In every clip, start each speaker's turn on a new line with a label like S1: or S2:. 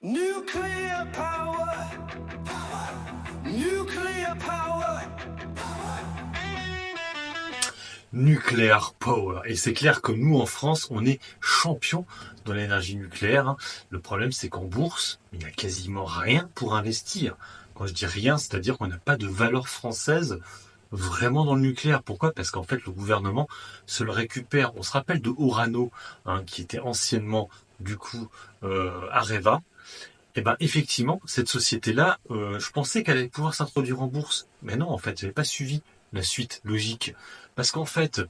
S1: Nuclear power. Nuclear power.
S2: Nuclear power. Et c'est clair que nous, en France, on est champion dans l'énergie nucléaire, hein. Le problème, c'est qu'en bourse, il n'y a quasiment rien pour investir. Quand je dis rien, c'est-à-dire qu'on n'a pas de valeur française vraiment dans le nucléaire. Pourquoi? Parce qu'en fait, le gouvernement se le récupère. On se rappelle de Orano, hein, qui était anciennement, du coup, Areva. Eh ben, effectivement, cette société-là, je pensais qu'elle allait pouvoir s'introduire en bourse. Mais non, en fait, j'avais pas suivi la suite logique. Parce qu'en fait,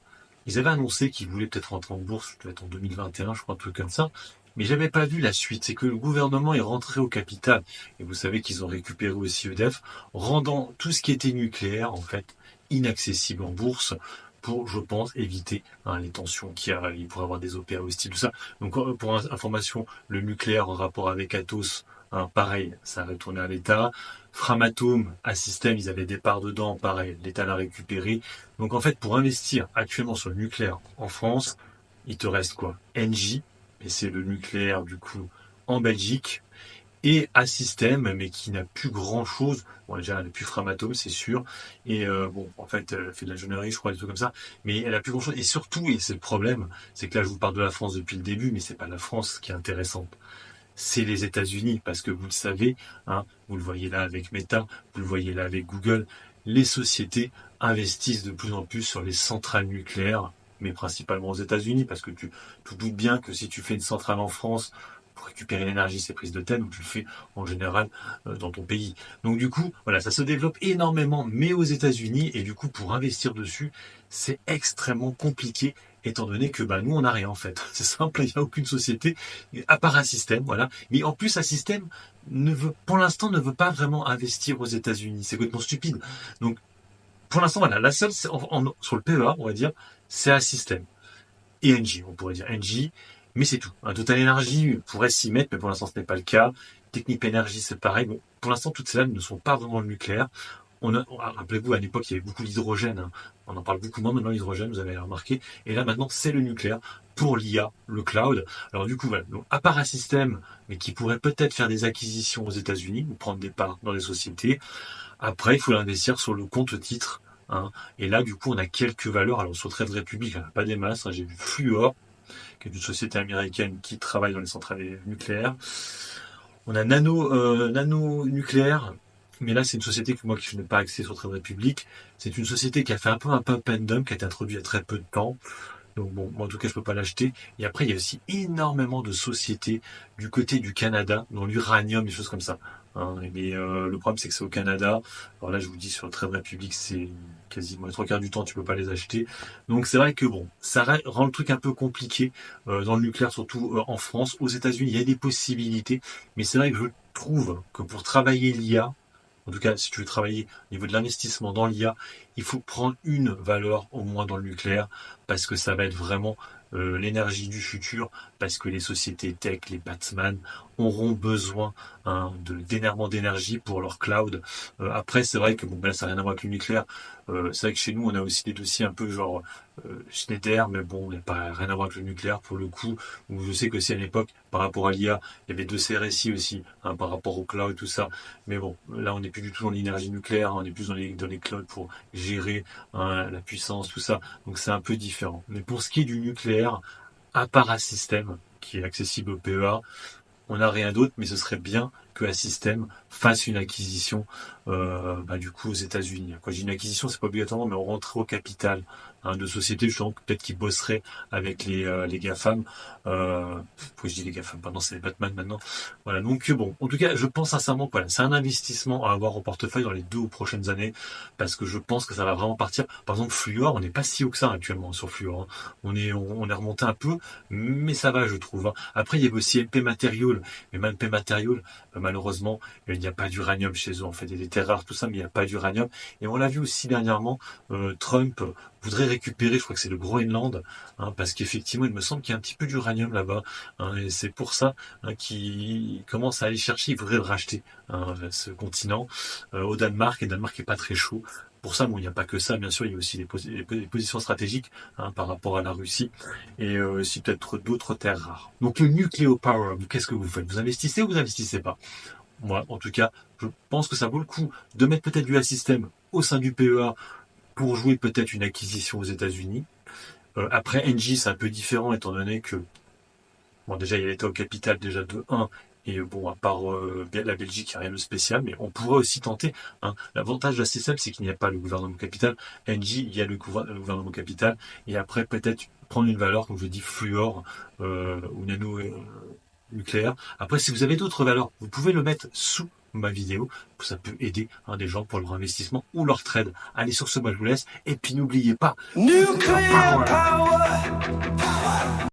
S2: ils avaient annoncé qu'ils voulaient peut-être rentrer en bourse, peut-être en 2021, je crois, un truc comme ça. Mais j'avais pas vu la suite. C'est que le gouvernement est rentré au capital. Et vous savez qu'ils ont récupéré aussi EDF, rendant tout ce qui était nucléaire, en fait, inaccessible en bourse pour, je pense, éviter, hein, les tensions qu'il y a. Il pourrait y avoir des OPA hostiles, tout ça. Donc, pour information, le nucléaire en rapport avec Atos, hein, pareil, ça a retourné à l'État. Framatome, Assystem, ils avaient des parts dedans, pareil, l'État l'a récupéré. Donc en fait, pour investir actuellement sur le nucléaire en France, il te reste quoi? Engie, mais c'est le nucléaire du coup en Belgique, et Assystem, mais qui n'a plus grand-chose. Bon, déjà, elle n'a plus Framatome, c'est sûr. Et bon, en fait, elle fait de l'ingénierie, je crois, des trucs comme ça. Mais elle a plus grand-chose. Et surtout, et c'est le problème, c'est que là, je vous parle de la France depuis le début, mais c'est pas la France qui est intéressante, c'est les États-Unis, parce que vous le savez, hein, vous le voyez là avec Meta, vous le voyez là avec Google, les sociétés investissent de plus en plus sur les centrales nucléaires, mais principalement aux États-Unis, parce que tu te doutes bien que si tu fais une centrale en France pour récupérer l'énergie, c'est prise de tête, donc tu le fais en général dans ton pays. Donc du coup, voilà, ça se développe énormément, mais aux États-Unis, et du coup, pour investir dessus, c'est extrêmement compliqué, étant donné que bah, nous, on n'a rien en fait. C'est simple, il n'y a aucune société à part un système, voilà. Mais en plus, un système pour l'instant, ne veut pas vraiment investir aux États-Unis. C'est complètement stupide. Donc, pour l'instant, voilà, la seule, sur le PEA, on va dire, c'est un système. Et Engie, on pourrait dire Engie, mais c'est tout. Un Total Energy pourrait s'y mettre, mais pour l'instant, ce n'est pas le cas. Technip Energy, c'est pareil. Bon, pour l'instant, toutes celles-là ne sont pas vraiment le nucléaire. Rappelez-vous, à l'époque, il y avait beaucoup d'hydrogène, hein. On en parle beaucoup moins maintenant, l'hydrogène, vous avez remarqué. Et là, maintenant, c'est le nucléaire pour l'IA, le cloud. Alors, du coup, voilà. Donc, à part un système, mais qui pourrait peut-être faire des acquisitions aux États-Unis ou prendre des parts dans les sociétés. Après, il faut l'investir sur le compte titre, hein. Et là, du coup, on a quelques valeurs. Alors, sur Trade Republic, il n'y en a pas des masses, hein. J'ai vu Fluor, qui est une société américaine qui travaille dans les centrales nucléaires. On a Nano Nucléaire, mais là c'est une société que moi je n'ai pas accès sur Trade Republic. C'est une société qui a fait un peu un pump and dump, qui a été introduite il y a très peu de temps. Donc bon, moi en tout cas je peux pas l'acheter. Et après il y a aussi énormément de sociétés du côté du Canada, dans l'uranium, des choses comme ça, hein. Mais le problème c'est que c'est au Canada. Alors là je vous dis sur le Trade Republic c'est quasiment les trois quarts du temps tu peux pas les acheter. Donc c'est vrai que bon, ça rend le truc un peu compliqué dans le nucléaire, surtout en France. Aux États-Unis il y a des possibilités, mais c'est vrai que je trouve que pour travailler l'IA, en tout cas, si tu veux travailler au niveau de l'investissement dans l'IA, il faut prendre une valeur au moins dans le nucléaire, parce que ça va être vraiment l'énergie du futur, parce que les sociétés tech, les Batman, auront besoin, hein, d'énergie pour leur cloud. Après, c'est vrai que bon, ben, ça n'a rien à voir avec le nucléaire. C'est vrai que chez nous, on a aussi des dossiers un peu genre Schneider, mais bon, il n'y a pas rien à voir avec le nucléaire pour le coup. Où je sais que si à l'époque, par rapport à l'IA, il y avait deux CRSI aussi, hein, par rapport au cloud et tout ça. Mais bon, là, on n'est plus du tout dans l'énergie nucléaire, hein, on est plus dans les clouds pour gérer, hein, la puissance, tout ça. Donc c'est un peu différent. Mais pour ce qui est du nucléaire, à part un système qui est accessible au PEA, on n'a rien d'autre, mais ce serait bien que Assystem fasse une acquisition, bah, du coup aux États-Unis. Quand je dis une acquisition, c'est pas obligatoirement, mais on rentre au capital, hein, de sociétés justement peut-être qui bosseraient avec les GAFAM. Pourquoi je dis les GAFAM? Pardon, c'est les Batman maintenant. Voilà. Donc bon, en tout cas, je pense sincèrement que voilà, c'est un investissement à avoir au portefeuille dans les 2 prochaines années, parce que je pense que ça va vraiment partir. Par exemple, Fluor, on n'est pas si haut que ça actuellement sur Fluor, hein. On est remonté un peu, mais ça va, je trouve, hein. Après, il y avait aussi MP Material, mais MP Material, malheureusement, il n'y a pas d'uranium chez eux. En fait, il y a des terres rares, tout ça, mais il n'y a pas d'uranium. Et on l'a vu aussi dernièrement, Trump voudrait récupérer, je crois que c'est le Groenland, hein, parce qu'effectivement, il me semble qu'il y a un petit peu d'uranium là-bas, hein, et c'est pour ça, hein, qu'il commence à aller chercher, il voudrait le racheter, hein, ce continent, au Danemark, et le Danemark est pas très chaud pour ça, bon, il n'y a pas que ça, bien sûr, il y a aussi les positions stratégiques hein, par rapport à la Russie et aussi peut-être d'autres terres rares. Donc le nucléo power, qu'est-ce que vous faites? Vous investissez ou vous investissez pas? Moi, en tout cas, je pense que ça vaut le coup de mettre peut-être du système au sein du PEA pour jouer peut-être une acquisition aux États-Unis. Après, Engie, c'est un peu différent étant donné que, bon, déjà, il y a l'État au capital déjà de 1, et bon, à part la Belgique, il n'y a rien de spécial, mais on pourrait aussi tenter. Hein. L'avantage de la système, c'est qu'il n'y a pas le gouvernement au capital. Engie, il y a le gouvernement au capital, et après, peut-être prendre une valeur, comme je dis, fluor ou nano nucléaire. Après, si vous avez d'autres valeurs, vous pouvez le mettre sous ma vidéo. Ça peut aider hein, des gens pour leur investissement ou leur trade. Allez, sur ce, moi je vous laisse. Et puis n'oubliez pas,
S1: Nuclear power.